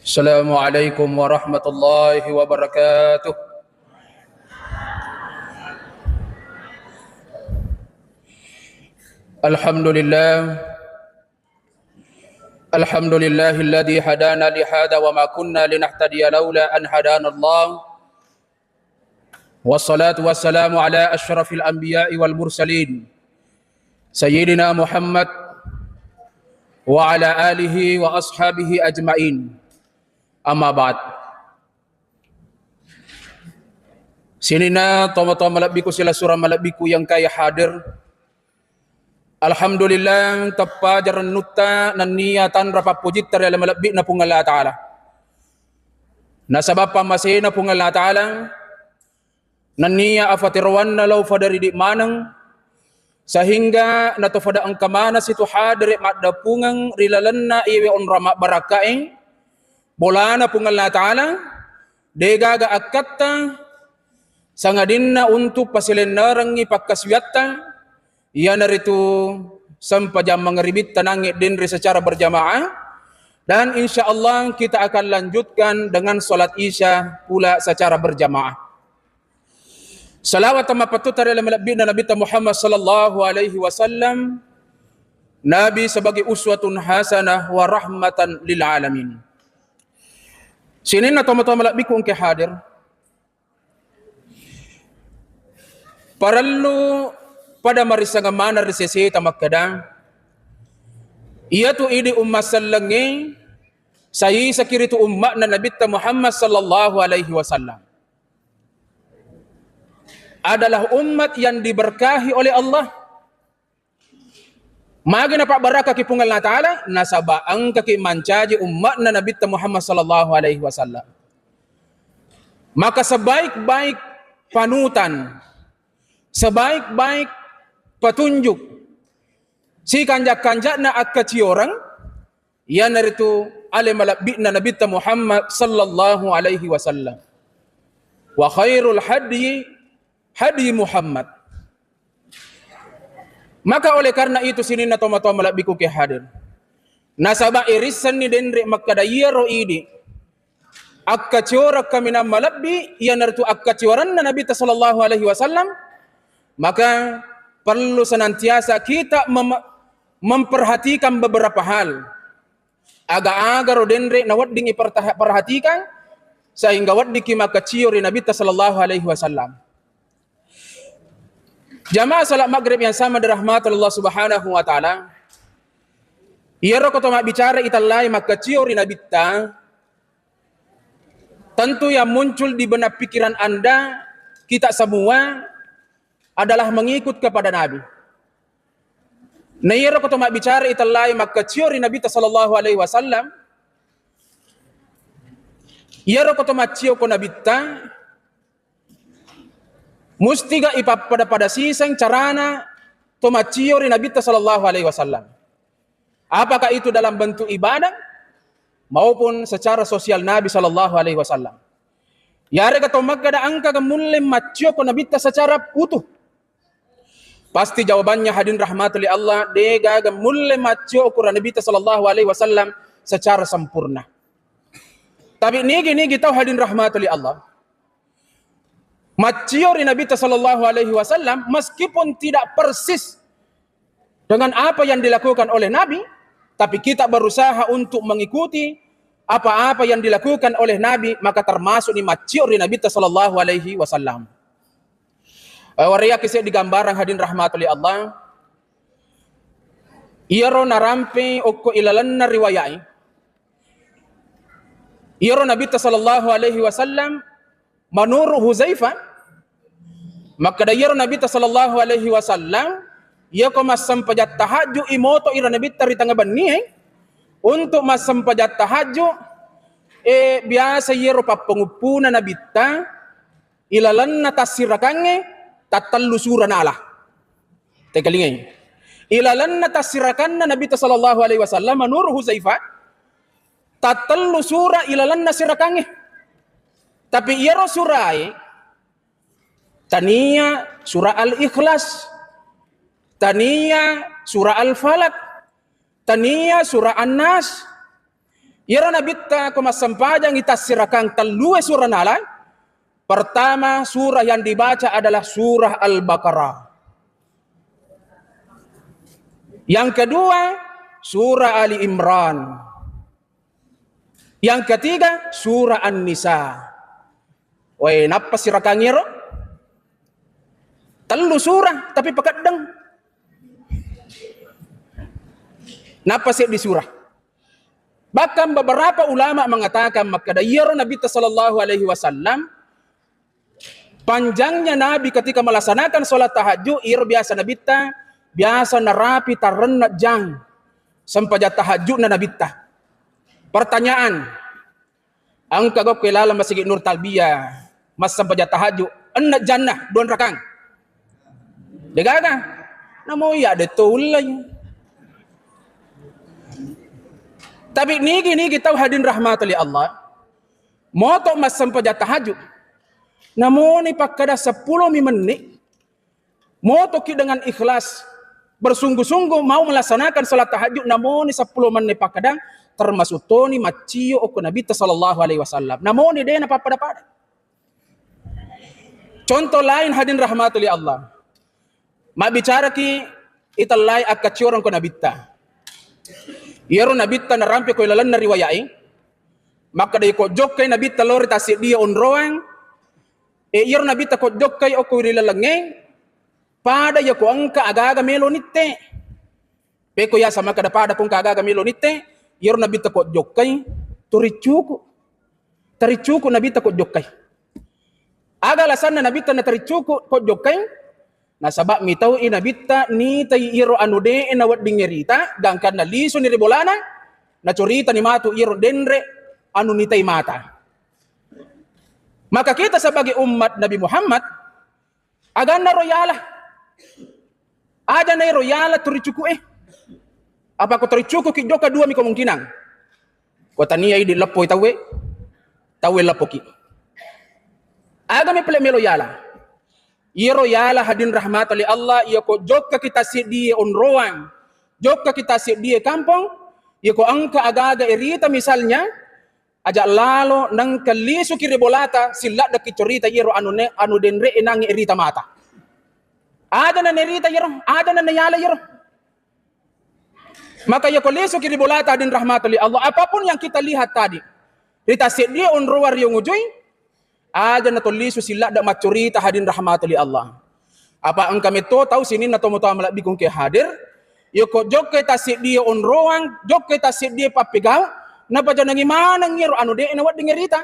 Assalamualaikum warahmatullahi wabarakatuh. Alhamdulillah. Alhamdulillahilladzi hadana li hada wa ma kunna linahtadiya laula an hadana Allah. Wassalatu wassalamu ala asyrafil anbiya'i wal mursalin. Sayyidina Muhammad wa ala alihi wa ashabihi ajmain. Amma ba'd. Sini na toma-toma malabiku sila surah malabiku yang kaya hadir. Alhamdulillah tapajaran nutta nan niyatan rapapujit dari malabik na pung Allah Ta'ala. Nasabab pamasin na pung Allah Ta'ala. Nan niya afatirwan na law fadari di manang. Sehingga natofada ang kamana situ hadir madapungang rilalan na iwe on ramak barakaing. Bola na pung Allah Ta'ala. Degaga akatta. Sangadin na untuk pasilenarang ipagkaswiyata. Ia naritu sampajam mengeribit tanangit dinri secara berjamaah. Dan insya Allah kita akan lanjutkan dengan solat isya pula secara berjamaah. Salawat sama patut dari Nabi Muhammad sallallahu alaihi wasallam. Nabi sebagai uswatun hasanah wa rahmatan lil alamin. Sini na toma-toma malabi kung hadir. Parallu pada marisa nga mana resesi tamakada. Iya tu idi umma sallangi sayi sakiritu umma na Nabi Muhammad sallallahu alaihi wasallam. Adalah umat yang diberkahi oleh Allah. Magi na pabaraka ki pungal na Ta'ala nasabaang kaki mancaji umat na Nabi Muhammad sallallahu alaihi wasallam. Maka sebaik-baik panutan, sebaik-baik petunjuk si kanjak-kanjak na akkaci orang yan naritu ale malabbi na Nabi Muhammad sallallahu alaihi wasallam. Wa khairul hadi Muhammad. Maka oleh karena itu sini na toma-toma malabbi ko ke hadir. Nasaba irisan ni denre makadayero idi akkaci orang kami na malabbi yan naritu akkaci orang na Nabi sallallahu alaihi wasallam. Maka perlu senantiasa kita memperhatikan beberapa hal. Aga-aga rodenre na wadding iperhatikan sehingga waddiki makaciyo rin Nabi sallallahu alaihi wasallam. Jamaah salat maghrib yang sama dirahmati Allah subhanahu wa ta'ala. Iyaro ko bicara italay makaciyo rin Nabi. Tentu yang muncul di benak pikiran Anda, kita semua adalah mengikut kepada Nabi. Nayiro ko bicara italay magkaciori Nabi sallallahu alaihi wasallam. Iyaro ko maciyo ko Nabi mustiga ipapada sisang carana maciori Nabi sallallahu alaihi wasallam. Apakah itu dalam bentuk ibadah maupun secara sosial Nabi sallallahu alaihi wasallam. Yare ka magkada angka gamulim maciyo ko Nabi secara utuh. Pasti jawabannya hadirin rahmatul Allah dega mulle macio ukuran Nabi sallallahu alaihi wasallam secara sempurna. Tapi nigi tahu hadirin rahmatul Allah. Macio Nabi sallallahu alaihi wasallam meskipun tidak persis dengan apa yang dilakukan oleh Nabi, tapi kita berusaha untuk mengikuti apa-apa yang dilakukan oleh Nabi, maka termasuk di macio Nabi sallallahu alaihi wasallam. Waria kisah digambarang hadirin rahmatul Allah. Iyaro narampi oko ilalan na riwayai. Iyaro Nabi sallallahu alaihi wasallam manuru Huzaifah. Maka iyaro Nabi sallallahu alaihi wasallam ia ko masampajat tahajud imoto ira Nabi tari tangaban ni untuk masampajat tahajud biasa iyaro papangupuna Nabi ta ilalan na tasirakange tatallusuran Allah. Tekalingay. Ilalan na tasirakan na Nabi sallallahu alaihi wasallam manur Huzaifah tatallusura ilalan na sirakange. Tapi iyaro surai taniya surah Al-Ikhlas, taniya surah Al-Falaq, taniya surah An-Nas, Ira nabitta ko masampajang itasirakan talue surah nala. Pertama surah yang dibaca adalah surah Al-Baqarah. Yang kedua surah Ali Imran. Yang ketiga surah An-Nisa. Woi, napa sirakan iro? Telu surah tapi pakadang. Napa sih di surah? Bahkan beberapa ulama mengatakan makada iro Nabi sallallahu alaihi wasallam panjangnya Nabi ketika melaksanakan sholat tahajud iro biasa Nabi biasa narapi tarena jang sampai tahajud na Nabi. Pertanyaan, angka gop kelala masjid Nur Talbiyah mas sampai tahajud enak jannah don rakang. Degaga, namo ya de tulay. Tapi nigi tahu hadin rahmatullah Allah. Moto mas sampai tahajud. Namun ni pakada 10 menit. Moto ki dengan ikhlas bersungguh-sungguh mau melaksanakan salat tahajud namun ni 10 menit pakada termasuk toni macio oku Nabi sallallahu alaihi wasallam. Namun ni dia napa pada. Contoh lain hadin rahmatullah Allah. Ma bicara ki italai akaciorang ko Nabi ta. Iyaro Nabi ta narampi ko ilalan na riwayai. Maka day ko jok kay Nabi ta lori tasik dia onroang. Iyaro Nabi ta ko jok kay oko ilalangay. Pada ya ko angka agaga melo nitte. Peko ya sama kada pada kung agaga melo nitte. Iyaro Nabi ta ko jok kay turicuku. Taricuku Nabi ta ko jok kay. Aga lasan na Nabi ta na taricuku ko jok kay. Nasabak mitaw inabita ni tay iro anude inawat dingerita gangkan na liso ni ribolana na curita ni matu iro denre anu ni tay mata. Maka kita sebagai umat Nabi Muhammad agan na royala. Ada na royala turicuku Apa ko turicuku ki joka dua mi kemungkinan. Ko taniya di lapoy tawe lapoki. Aga mi pele meloyala. Iro yala hadin rahmatali Allah iya ko jokka kita sidi onroang jokka kita sidi kampung iya ko angka agaga erita misalnya aja lalo nang kalisu kiri bolata sila da kicorita iro anu denre inang erita mata ada na nerita iro ada na nayala iro maka iya ko lisu kiri bolata hadin rahmatali Allah apapun yang kita lihat tadi rita sidi onroar yung ujoy ada na tulisu sila da macurita hadin rahmatuli Allah. Apa ang kami to tahu sini na tomo tahu malak bikong ke hadir. Yoko jok kita sit dia onroang, jok kita sit dia papigaw. Na pa dyan nangimanang ngiro ano de inawat dingerita.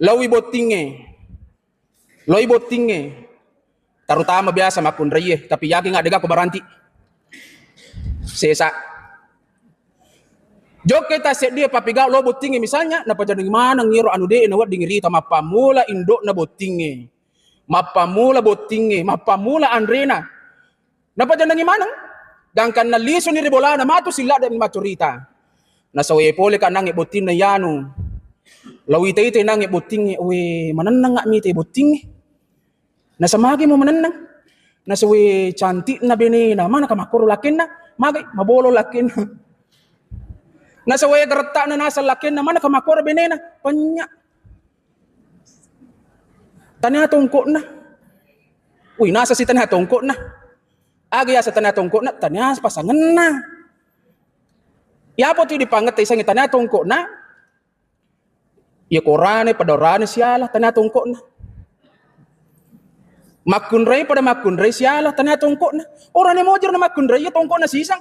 Lawi botinge. Terutama biasa makun reye, tapi yaki nga dega ko baranti. Sesa. Jok kita set dia papigaw lo botinge misalnya na pajan gimana ngiro anu de na wad dingirita mapamula indok na botinge mapamula andrena na pajan gimana gangkan na liso ni ribola na matu sila dan maturita na sawe pole ka nang botin na yanu lawita ite nang botinge we mananang nga mi te botinge na samagi mo mananang na sawe cantik na benena mana ka makuro lakin na magay mabolo lakin nasa waya garata na nasa lakin naman nakamakora benena panya tanya tungko na uy nasa si tanya tungko na agya sa tanya tungko na tanya pasangan na yapo ti dipangat isang tanya tungko na ya korane padorane siala tanya tungko na makunray pada makunray siala tanya tungko na orane mojer na makunray ya tungko na sisang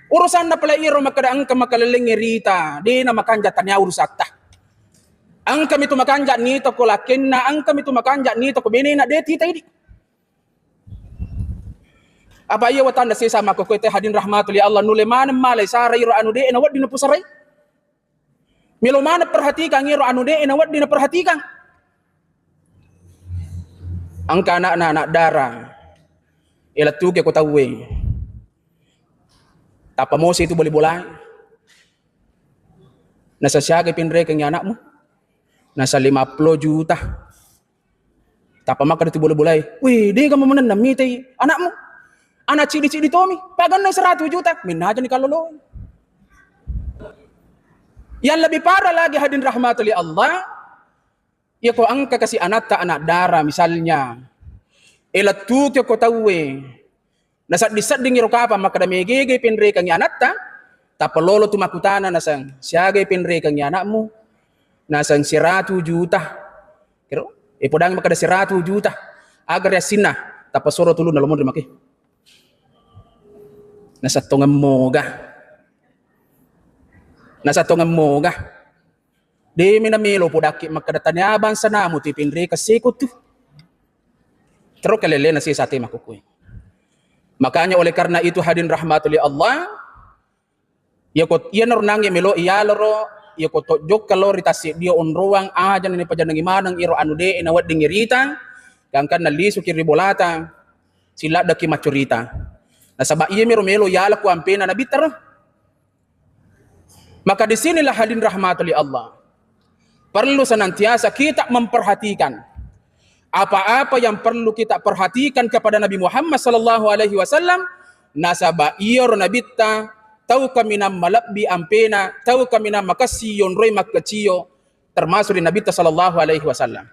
urusan na pala iro makadaang ka makalaling erita di na makanja tanya urusata ang kami tumakanja nito ko lakin na ang kami tumakanja nito ko bini na de tita idi apa iya watan na sisama ko kote hadin rahmatuli Allah nuleman malay saray iro anu de inawad di na pusaray miluman perhatikan iro anu de inawad di na perhatikan ang kana na anak darah ilatuke ko tawe tapa mo itu boleh boleh. Nasa siya pinre kang anak mo. Nasa 50 juta. Tapa maka itu boleh boleh. Wih, di ka mo mananam mitay anak mo. Anak cidi-cidi to mi. Pagan na 100 juta. Minaja ni kalolo. Yang lebih parah lagi hadirin rahmati Allah, ya ko angka kasi anak ta anak dara misalnya. Elatu ke ko tawe. Nasad disad dingiro ka pa makadamigigay pinre kang anak ta, tapalolo tumakutana nasang siyagay pinre kang anak mo. Nasang 100 juta. Kero, ipodang makada 100 juta. Agar ya sina, tapasoro tulo na lumon rimaki. Nasa tongam moga. Nasa tongam moga. Di minamilo po daki magkadatanyabang sa namo ti pinre kasikot tu. Pero kalele na siya sa ating makukuy. Makanya oleh karena itu hadirin rahmatullah Allah, yakot iyan nang milo iyaloro, yakot tojok kalori tasi dia onruang aja ni pajanang imanang iro anu de inawat dingirita, kangkan nalisu kiribolata, sila daki macurita. Nasaba iya milo yala ku ampena nabitar. Maka di sinilah hadirin rahmatullah Allah. Perlu senantiasa kita memperhatikan apa-apa yang perlu kita perhatikan kepada Nabi Muhammad sallallahu alaihi wasallam. Nasaba iyo nabita tahu kami nam malabbi ampena, tahu kami nam makasiyon roy makkaciyo, termasuk di Nabi sallallahu alaihi wasallam.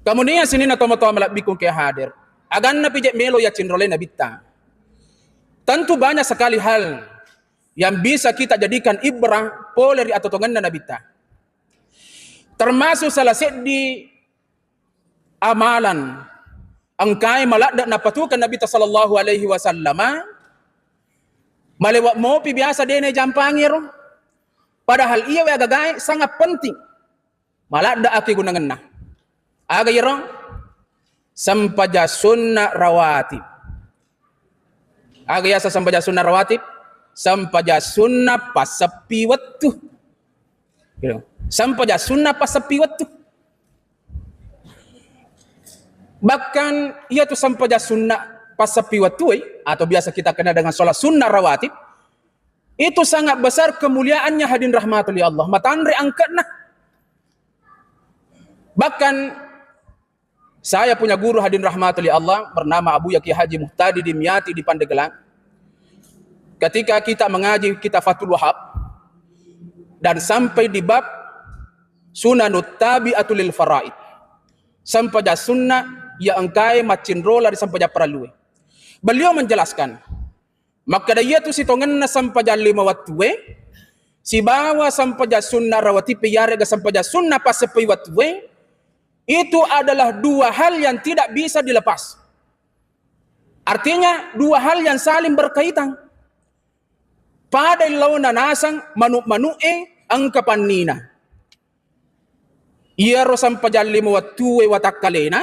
Kemudian sini na tomo-tomo malabbi kung kaya hadir. Agan na pijak melo ya cinrole nabita. Tentu banyak sekali hal yang bisa kita jadikan ibrah poleri atau tongan na nabita. Termasuk salah di amalan angkai malakda na patukan Nabi sallallahu alaihi wasallam malewat mo pi biasa dene jampangir padahal iya we agagay sangat penting malakda aki gunangan na aga yero sampaja sunnah rawatib aga yasa sampaja sunnah rawatib sampaja sunnah pasapi waktu sampaja sunnah pasapi waktu. Bahkan ia tu sampaja sunnah pasapi waktu atau biasa kita kenal dengan sholat sunnah rawatib, itu sangat besar kemuliaannya hadirin rahmatullah Allah. Matandre angkatna. Bahkan saya punya guru hadirin rahmatullah Allah bernama Abu Yaki Haji Muhtadi Dimyati di Pandeglang. Ketika kita mengaji kitab Fathul Wahab dan sampai di bab Sunanut Tabi'atul lil Faraid, sampaja sunnah ya angkai macin rola di sampaja peralui. Beliau menjelaskan, maka dia tu sitongan na sampaja 5 waktu si bawa sampaja sunnah rawatib yare ga sampaja sunnah pasepi waktu itu adalah 2 hal yang tidak bisa dilepas. Artinya 2 hal yang saling berkaitan. Pada launa nasang manu-manue ang kapanina. Iyaro sampaja 5 waktu watakkalena.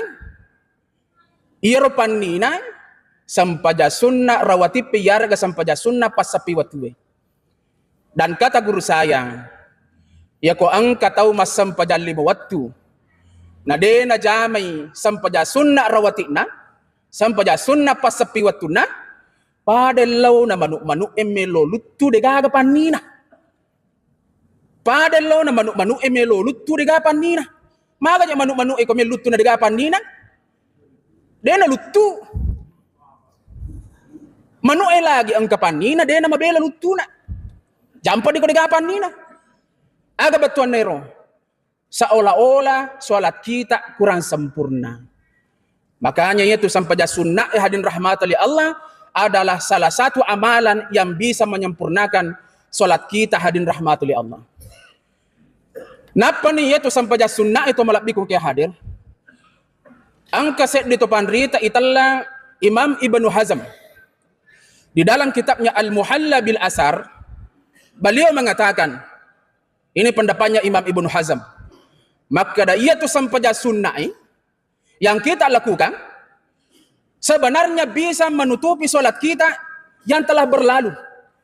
Iyaro panina sampaja sunnah rawatib yarga sampaja sunnah pasapi watwe. Dan kata guru saya, ya ko angka tahu mas sampaja 5 waktu. Na de na jamai sampaja sunnah rawatibna, sampaja sunnah pasapi watuna, pada law na manu emelo lutu de gaga panina. Pada law na manu emelo lutu de gaga panina. Maka ja manu e ko lutu na de gaga panina. Dena lutu. Manu lagi ang kapanina, dena mabela lutu na. Jampa di ko de gaga panina. Aga batuan nero. Seolah-olah sholat kita kurang sempurna. Makanya itu sampaja sunnah hadirin rahmatullah Allah adalah salah satu amalan yang bisa menyempurnakan sholat kita hadirin rahmatullah Allah. Napa nih itu sampaja sunnah itu malabikung kaya hadir. Ang kaset dito panrita itala Imam Ibnu Hazm. Di dalam kitabnya Al-Muhalla bil Asar, beliau mengatakan, ini pendapatnya Imam Ibnu Hazm. Maka ia tu sampaja sunnah yang kita lakukan sebenarnya bisa menutupi solat kita yang telah berlalu.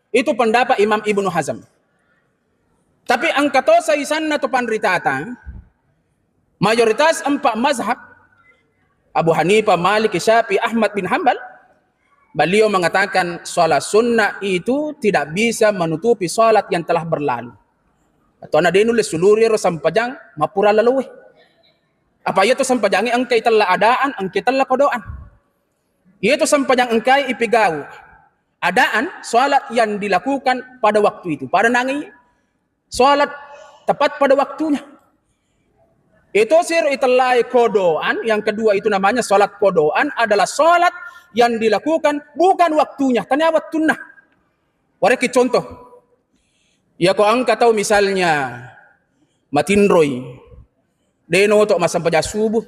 Itu pendapat Imam Ibnu Hazm. Tapi angkato sa isan na to panritata, mayoritas 4 mazhab, Abu Hanifah, Malik, Syafi'i, Ahmad bin Hanbal, beliau mengatakan solat sunnah itu tidak bisa menutupi solat yang telah berlalu. Atau na dinulis suluri ro sampajang mapura laluwi. Apa itu sampajangi angkay tala adaan, angkay tala kodoan. Itu sampajang angkay ipigaw. Adaan salat yang dilakukan pada waktu itu. Pada nangi Salat tepat pada waktunya. Itu sir italai kodoan. Yang kedua itu namanya salat kodoan adalah salat yang dilakukan bukan waktunya, tanya waktunya. Wareki contoh. Ya ko angka tahu misalnya matinroy. Deno to masampaja subuh.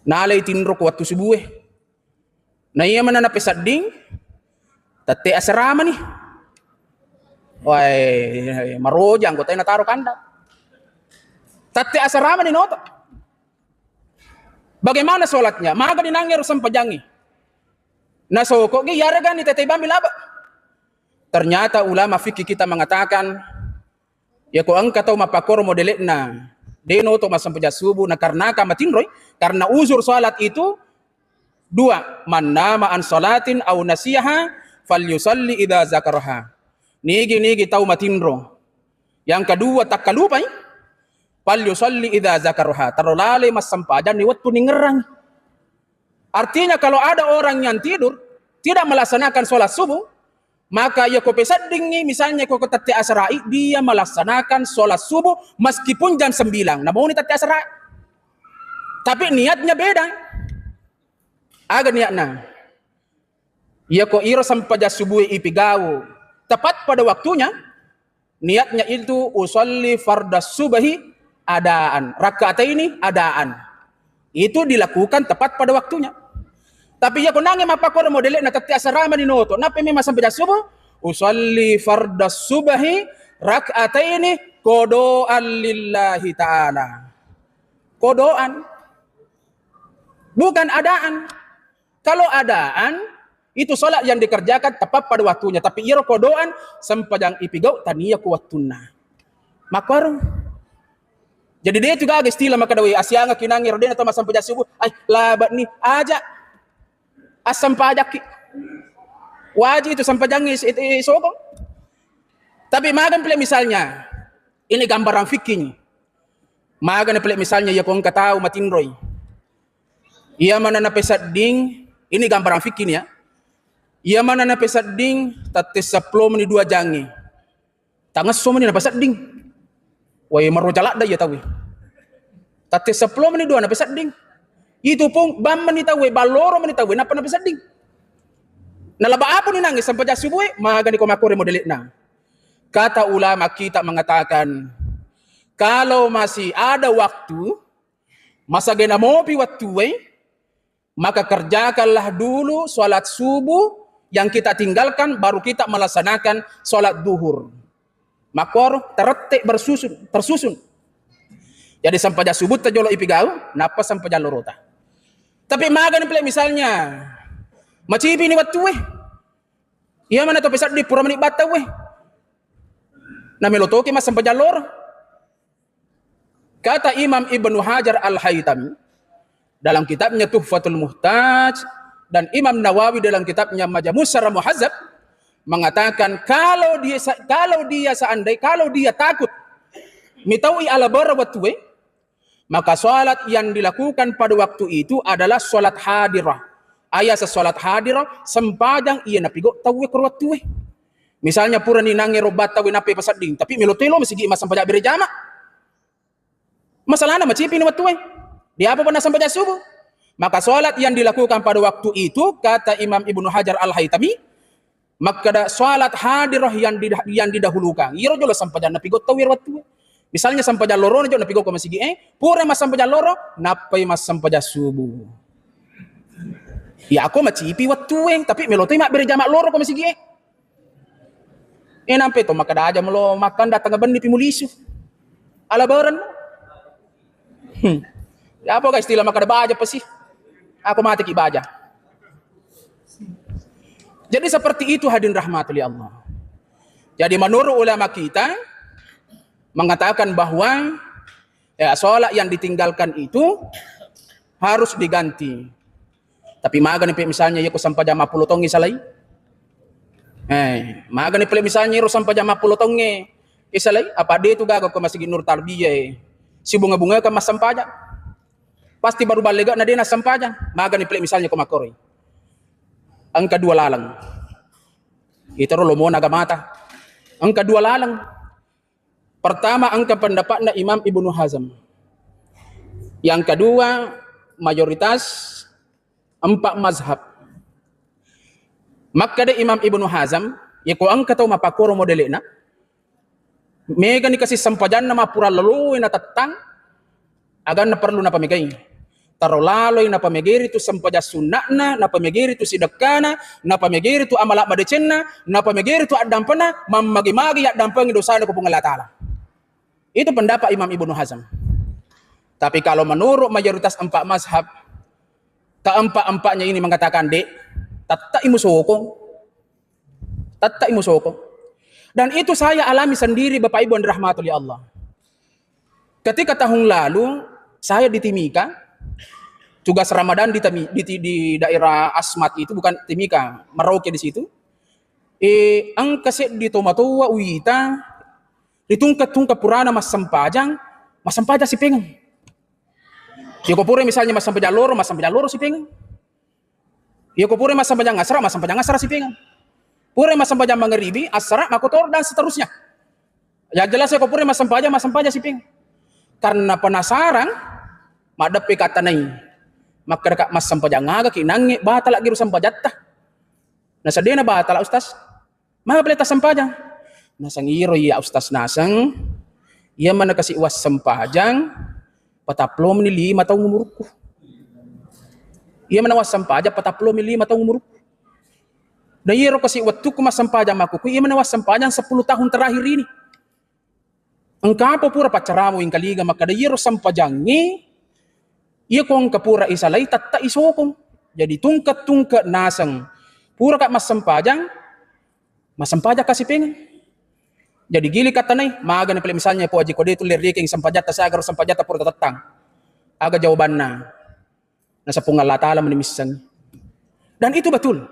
Nalay tinro ko waktu subuh. Na iya man na pesading. Tate asrama nih. Wai marojang ko tayo nataro kanda. Tate asrama nih noto. Bagaimana sholatnya? Maka dinangir sampajangi. Nasoko gi yaragan ni tetay bamilaba. Ternyata ulama fikih kita mengatakan ya ko angka tahu mapakor modelit na deno to masampaja subuh na karena kamatinroy karena uzur salat itu dua, man nama an salatin aw nasiyaha falyusalli idza zakaraha. Nigi tahu matinro. Yang kedua takalupay falyusalli idza zakaraha. Tarolale mas sampajan ni waktu ningerang. Artinya kalau ada orang yang tidur tidak melaksanakan sholat subuh, maka ya ko pesading misalnya ko tati asrai dia melaksanakan sholat subuh meskipun jam 9. Namun tati asrai. Tapi niatnya beda. Aga niatna. Ya ko iro sampaja subuh ipigaw. Tepat pada waktunya, niatnya itu usolli fardas subahi adaan. Rakaat ini adaan. Itu dilakukan tepat pada waktunya. Tapi ya kunangi mapakor modelnya na tati asarama ni noto. Napi memang sampai subuh usolli fardas subahi rakaat ini kodoan lillahi ta'ala. Kodoan. Bukan adaan. Kalau adaan itu sholat yang dikerjakan tepat pada waktunya. Tapi iro kodoan sampajang ipigaw taniya ku waktuna. Makwarong. Jadi dia juga agak istilah maka dawi asyanga kinangir dia atau sampai subuh. Ay labat nih aja. Asam pajak. Wajib itu sampajang itu sokong. Tapi magan pilih misalnya. Ini gambaran fikih. Magan pilih misalnya ya kong katau matinroy. Ia mana na pesading. Ini gambaran fikih ya. Ia mana na pesading tatis 10 menit 2 jangi. Tangas so menit na pesading. Wai marujala da ya tawi. Tatis 10 menit 2 na pesading. Itu pun bam menit tawi baloro menit tawi napa na pesading. Nalaba apa ni nangis sampai subuh magani ko makore modelit na. Kata ulama kita mengatakan kalau masih ada waktu masa gena mopi waktu maka kerjakanlah dulu sholat subuh yang kita tinggalkan baru kita melaksanakan sholat duhur. Makor tertek tersusun. Jadi sampai subuh tajolo ipigau, napa sampai lorota. Tapi magan pilih misalnya, macipi ni waktu iya mana to pesat di pura menit bata na melotoki mas sampai lor. Kata Imam Ibnu Hajar Al-Haytami dalam kitabnya Tuhfatul Muhtaj dan Imam Nawawi dalam kitabnya Majmu'us Syarah Muhazzab mengatakan kalau dia takut mitawi ala bara waktu maka salat yang dilakukan pada waktu itu adalah salat hadirah. Ayat salat hadirah sempajang iya napigo tawe kur waktu misalnya pura ni nangi robat tawe napi pasading tapi melotelo masih mas sampajak berjama. Masalahnya macipi ni waktu dia apa pernah sampai subuh. Maka salat yang dilakukan pada waktu itu kata Imam Ibnu Hajar Al-Haytami maka salat hadirah yang didahulukan. Iro jolo sampai napigo tawe waktu. Misalnya sampai loro jo napigo ko masigi pura mas sampai loro napai mas sampai subuh. Ya aku macipi waktu tapi melotoy mak berjama loro ko masigi nampe to maka aja melo makan datang ban ni pimulisu. Alabaran. Ya apa guys istilah maka baja pa sih. Aku mati ki baja. Jadi seperti itu hadirin rahmati Allah. Jadi menurut ulama kita mengatakan bahwa ya sholat yang ditinggalkan itu harus diganti. Tapi magan misalnya ya ko sampai jam 10 tongi salai. Magan misalnya ro sampai jam 10 tongi isalai apa dia itu gagak ko masih nur tarbiyah. Si bunga-bunga kan mas sampaja. Pasti baru balik na dia na sampaja. Magan misalnya ko makori. Ang kedua lalang. Ito ro lomo nagamata. Ang kedua lalang. Pertama, angka pendapat na Imam Ibnu Hazm. Yang kedua, mayoritas 4 mazhab. Maka da Imam Ibnu Hazm, ya ko ang kataw mapakuro modele na, mega ni kasi sampajan na mapura laloy na tatang, agan na perlu na pamigay. Taro laloy na pamigiri tu sampaja sunnah na pamigiri tu sidakana, na pamigiri tu amala madecen na pamigiri tu adampana, mamagi-magi ya dampang dosa na kupung Allah Ta'ala. Itu pendapat Imam Ibnu Hazm. Tapi kalau menurut mayoritas 4 mazhab, keempat-empatnya ini mengatakan, dek, tatta imu sokong. Dan itu saya alami sendiri Bapak Ibu yang dirahmati oleh Allah. Ketika tahun lalu saya di Timika, tugas Ramadan di daerah Asmat itu, bukan Timika, Merauke di situ. Ang kaset di Tomatoa Uita, ditungkat-tungkat purana mas sampajang si pengen. Yoko pure misalnya mas sampajang loro si pengen. Yoko pure mas sampajang ngasra si pengen. Pure mas sampajang mangeribi, asra, makotor, dan seterusnya. Ya jelas yoko pure mas sampajang si pengen. Karena penasaran, madapi kata nai. Maka dekat mas sampajang ngaga kinangi, batal lagi sampajata. Nah sedih na batal ustaz. Maka beli tas sampajang. Nasang iro ya ustaz nasang, ia mana kasih uas sampajang, pataplo menili 5 tahun umurku. Ia mana was sampajang, pataplo menili 5 tahun umurku. Dan iro kasih waktu ku mas sampajang makuku, ia mana was sampajang 10 tahun terakhir ini. Engkau pura pacaramu yang kaliga, maka da iro sampajangi, ia kong kapura isalay, tatta isokong. Jadi tungkat nasang, pura kak mas sampajang kasih pengen. Jadi gili kata nai, maga na pala misalnya po aji kode itu liriking sampajata sa agar sampajata pura tatang. Aga jawaban na nasa pungal latala menimisan. Dan itu betul.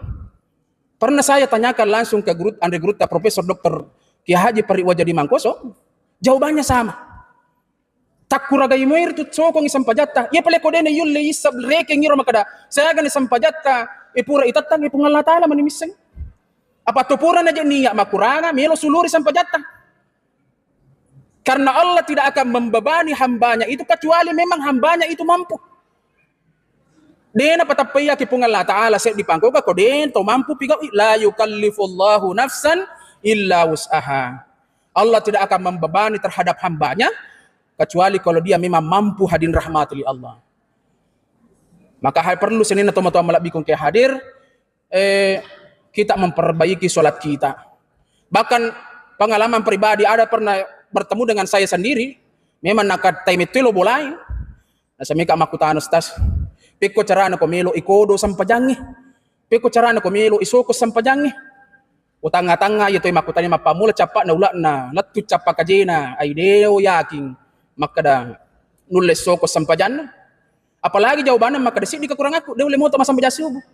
Pernah saya tanyakan langsung ke Andre Gruta Profesor Dr. Kiai Haji Pariwa Jadi Mangkoso, jawabannya sama. Tak kuragai mo itu sokong sampajata. Ia pala kode na yun le isab reking iro makada. Saya gani sampajata pura itatang pungal latala menimisan. Apa tupuran aja niya makuranga, melo suluri sampajata. Karena Allah tidak akan membebani hambanya itu kecuali memang hambanya itu mampu. Dena patapaya kipung Allah Ta'ala set dipangko ka koden to mampu pigaw la yukallifullahu nafsan illa wus'aha. Allah tidak akan membebani terhadap hambanya kecuali kalau dia memang mampu hadin rahmati Allah. Maka hal perlu senin atau malabikung ke hadir kita memperbaiki sholat kita. Bahkan pengalaman pribadi ada pernah bertemu dengan saya sendiri. Memang nakat time itu lo boleh. Nasa mika makutaan ustaz. Piko carana ko melo ikodo sampajangi. Piko carana ko melo isoko sampajangi. Utanga-tanga ito yung makutani mapamula capak na ulat na latu capak kajena ay deo yaking makada nulis soko sampajan. Apalagi jawabannya makada sih di kekurang aku deo lemo to masampajasubo.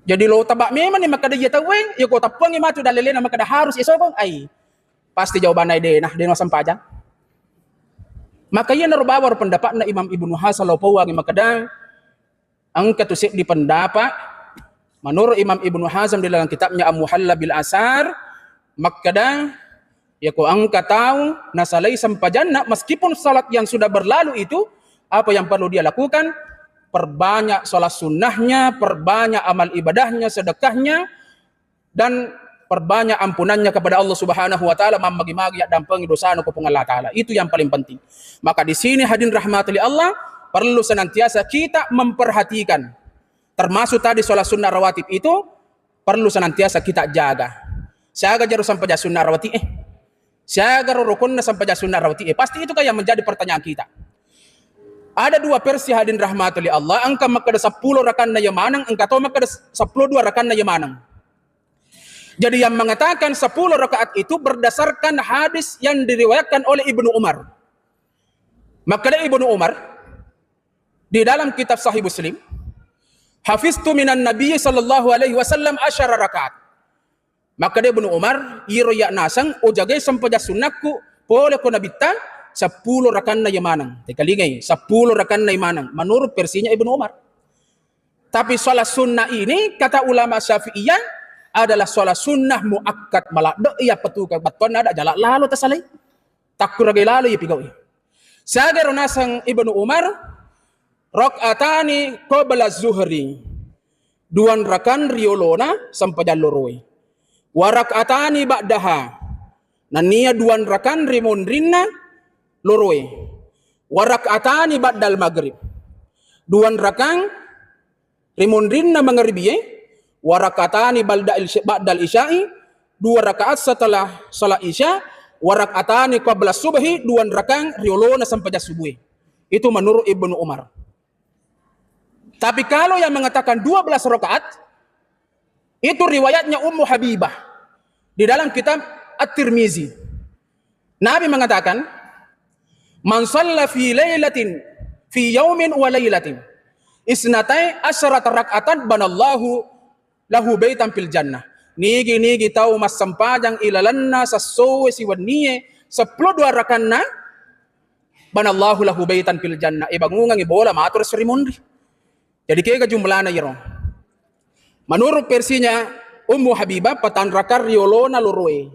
Jadi lo tabak memang ni makada dia taweng, ya ko tapang imatu dalilena makada harus isokong ay pasti jawaban ay de nah de no sampajang. Maka ia narubawar pendapat na Imam Ibnu Hazm law pawagi makada ang katusik di pendapat menurut Imam Ibnu Hazm di dalam kitabnya Al-Muhalla bil Asar makada ya ko ang katau nasalay sampajanna meskipun salat yang sudah berlalu itu apa yang perlu dia lakukan? Perbanyak sholat sunnahnya, perbanyak amal ibadahnya, sedekahnya, dan perbanyak ampunannya kepada Allah Subhanahu wa Ta'ala, mamagi-magi at dampangi dosa no kupung Allah Ta'ala. Itu yang paling penting. Maka di sini hadirin rahmati Allah, perlu senantiasa kita memperhatikan. Termasuk tadi sholat sunnah rawatib itu, perlu senantiasa kita jaga. Siaga jaru sampai sunnah rawatib siaga rukun sampai sunnah rawatib pasti itu kayak menjadi pertanyaan kita. Ada 2 versi hadirin rahmati Allah, angka makada 10 rakan na yamanang, angka to makada 12 rakan na yamanang. Jadi yang mengatakan 10 rakaat itu berdasarkan hadis yang diriwayatkan oleh Ibnu Umar. Maka Ibnu Umar di dalam kitab Sahih Muslim, hafiztu minan Nabi sallallahu alaihi wasallam 10 rakaat. Maka Ibnu Umar iro ya nasang o jagay sampaja sunnahku pole ko nabita 10 rakan na yamanang. Tekalingay, 10 rakan na yamanang. Menurut versinya Ibnu Umar. Tapi sholat sunnah ini, kata ulama Syafi'iyah, adalah solat sunnah muakkad malak do iya petuka baton ada jalak lalu tasalay takkur lagi lalu iya pigaw. Sagar nasang Ibnu Umar rakaatani qabla zuhri, duan rakan riolona sampai jaluroi. Wa rakaatani ba'daha, nania duan rakan rimondrinna loroi. Wa rakaatani ba'dal maghrib, duan rakan rimondrinna maghribiye. Wa rakaatani ba'dal isya'i, dua rakaat setelah salat isya. Wa rakaatani qabla subhi, duan rakan riolona sampai subuh. Itu menurut Ibnu Umar. Tapi kalau yang mengatakan 12 rakaat, itu riwayatnya Ummu Habibah di dalam kitab At-Tirmizi. Nabi mengatakan, "Man shalla fi lailatin fi yaumin wa lailatin isnatai asyarat raka'atan banallahu lahu baitan fil jannah." Nigi tahu mas sampajang ilalanna sasowe si waniye 10 rakanna banallahu lahu baitan fil jannah. Bangungang ibola matur serimondri. Jadi kaya jumlahnya yero. Menurut versinya Ummu Habibah patan rakar riolona loroe.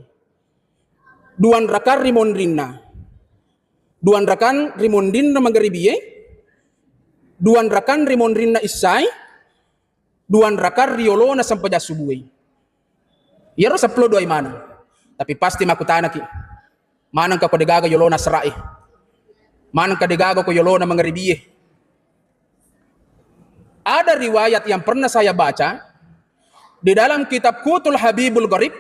Duan rakar rimondrinna. Duan rakan rimondrinna maghribiye. Duan rakan rimondrinna isai. Duan rakar riolona sampai subuh. Yero 10 dua mana. Tapi pasti makutana ki. Manang ka kodegaga yolona serai. Manang ka degaga ko yolona maghribiye. Ada riwayat yang pernah saya baca di dalam kitab Qutul Habibul Gharib,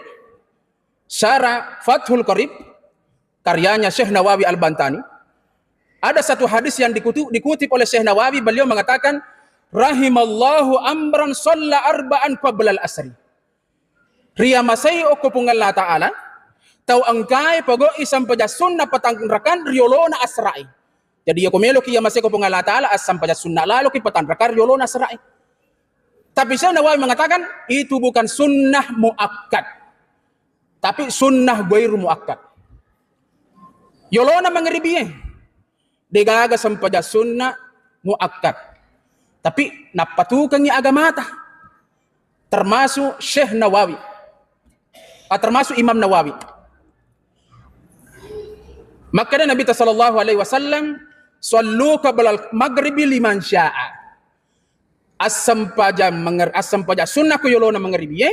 Syarah Fathul Qarib, karyanya Syekh Nawawi Al-Bantani. Ada satu hadis yang dikutip oleh Syekh Nawawi, beliau mengatakan, "Rahimallahu amran shalla arba'an qabla al-asri." Ria masai okupung Allah Ta'ala, tau angkai pago isam paja sunnah patangrakan riolona asra'i. Jadi ya kumelo ki ya masai okupung Allah Ta'ala asam paja sunnah lalu ki patangrakan riolona asra'i. Tapi Syekh Nawawi mengatakan itu bukan sunnah muakkad, tapi sunnah ghairu muakkad. Yolona mangribiye, degaga sampaja sunnah muakkad. Tapi napatukan ni agamata, termasuk Syekh Nawawi, termasuk Imam Nawawi. Maka Nabi sallallahu alaihi wasallam, "Shallu qabla al-maghribi liman syaa." Asam paja sunnah ko yolona maghribiye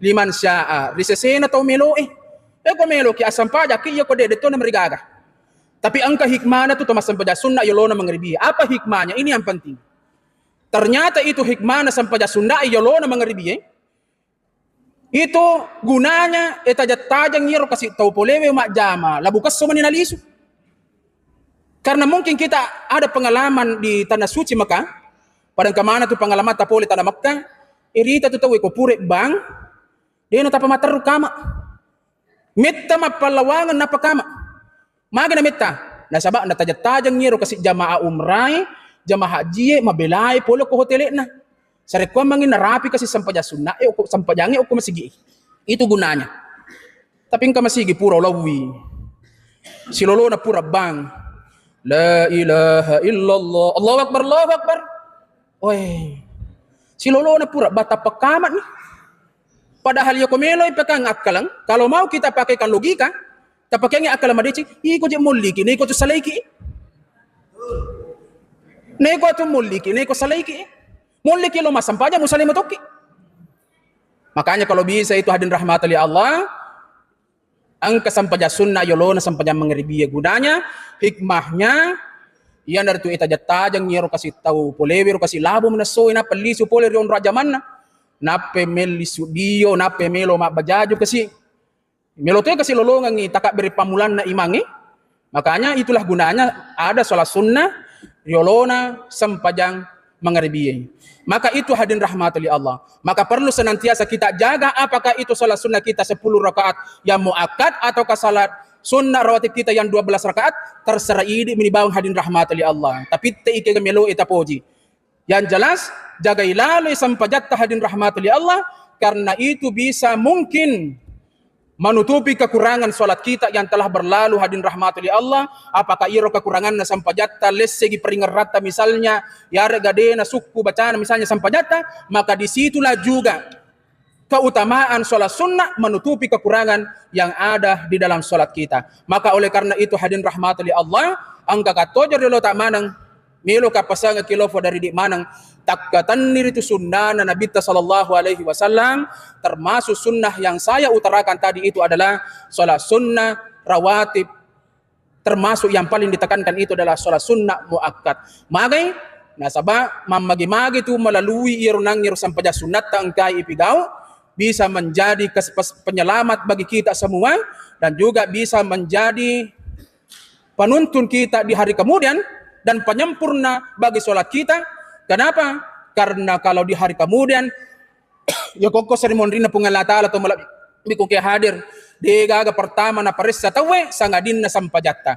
liman syaa. Risesena tau melo ko melo ki asam paja ki ko de to na marigaga. Tapi angka hikmahnya tu masam paja sunnah yolona maghribiye. Apa hikmahnya? Ini yang penting. Ternyata itu hikmahnya sampaja sunnah yolona maghribiye. Itu gunanya tajang nyiro kasih tau polewe mak jama labu kaso maninalisu. Karena mungkin kita ada pengalaman di tanah suci Mekah, padang kemana tuh pengalaman tapole tanah Mekah, irita tuh tahu ko pure bang, dia no tapa matar kama, metta mapalawangan napa kama, magana metta, nasaba na tajang nyiro kasih jamaah umrai, jamaah haji mabelai polo ko hotel na. Sare ko mangin narapi kasi sampaja sunnah sampajange o masigi. Itu gunanya. Tapi engka masigi pura lawi. Silolo na pura bang. La ilaha illallah. Allahu akbar, Allahu akbar. Oi. Silolo na pura bata pekamat nih. Padahal ya komelo ipakang akalang. Kalau mau kita pakaikan logika, kita pakai akal madici, iko je muliki, iko tu salaiki. Neko tu muliki, neko salaiki. Mulai kilo mas sampahnya musalim toki. Makanya kalau bisa itu hadirin rahmatan li Allah, angka sampahnya sunnah yolona sampahnya mengeribiya gunanya, hikmahnya, yang dari itu tajang nyero kasih tahu polewer kasih labu menasoy na pelisu poler yon raja mana, nape melisu dio, nape melo mak bajaju kasih, melo tu kasih lolongan ni takak beri pamulan na imangi. Makanya itulah gunanya ada sholat sunnah yolona sampahnya mengeribiya. Maka itu hadirin rahmati Allah. Maka perlu senantiasa kita jaga apakah itu salat sunnah kita 10 rakaat yang muakkad ataukah salat sunnah rawatib kita yang 12 rakaat, terserah ini menibawang hadirin rahmati Allah. Tapi teike melo itapoji. Yang jelas jaga ilalu sampajat hadirin rahmati Allah, karena itu bisa mungkin menutupi kekurangan salat kita yang telah berlalu hadirin rahmati Allah. Apakah iro kekurangannya sampajatta lessegi peringerata misalnya ya regadena suku bacaan misalnya sampajatta, maka disitulah juga keutamaan sholat sunnah menutupi kekurangan yang ada di dalam sholat kita. Maka oleh karena itu hadirin rahmati Allah, angka katojar dilo tak manang milo kapasanga kilofo dari di manang takkatan itu sunnah Nabi sallallahu alaihi wasallam, termasuk sunnah yang saya utarakan tadi itu adalah sholat sunnah rawatib, termasuk yang paling ditekankan itu adalah sholat sunnah muakkad. Magai nasaba mamagi-magi itu melalui irunang sampaja sunat tangkai ipigau bisa menjadi penyelamat bagi kita semua dan juga bisa menjadi penuntun kita di hari kemudian dan penyempurna bagi sholat kita. Kenapa? Karena kalau di hari kemudian ya koko seremoni na pungal ta'ala atau biku ke hadir di gaga pertama na parissa tawe sangadin na sampajatta.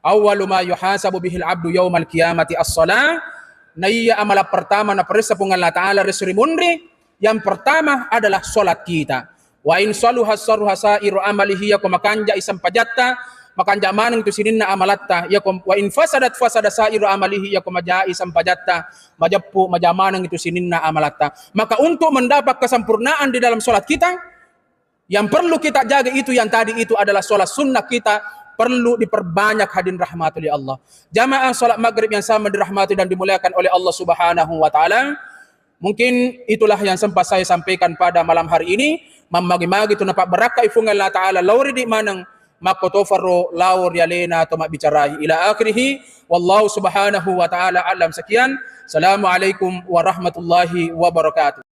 Awwalu ma yuhasabu bihil abdu yaumal qiyamati as-shalah. Naiya amala pertama na parissa pungal ta'ala resrimundri. Yang pertama adalah sholat kita. Wa in saluha saruha sairu amalihi yakum makanja isampajatta makanja manang tu sininna amalatta yakum wa in fasada sairu amalihi yakum majai sampajatta majappu majamanang itu sininna amalatta. Maka untuk mendapat kesempurnaan di dalam sholat kita, yang perlu kita jaga itu yang tadi itu adalah sholat sunnah kita perlu diperbanyak hadirin rahmati Allah. Jamaah sholat maghrib yang sama dirahmati dan dimuliakan oleh Allah Subhanahu wa taala. Mungkin itulah yang sempat saya sampaikan pada malam hari ini. Mamagi-magi itu napak beraka ifungan Allah Ta'ala lauri di manang makotofaro laur yalena atau makbicarai ila akhirihi. Wallahu subhanahu wa ta'ala alam. Sekian. Assalamualaikum warahmatullahi wabarakatuh.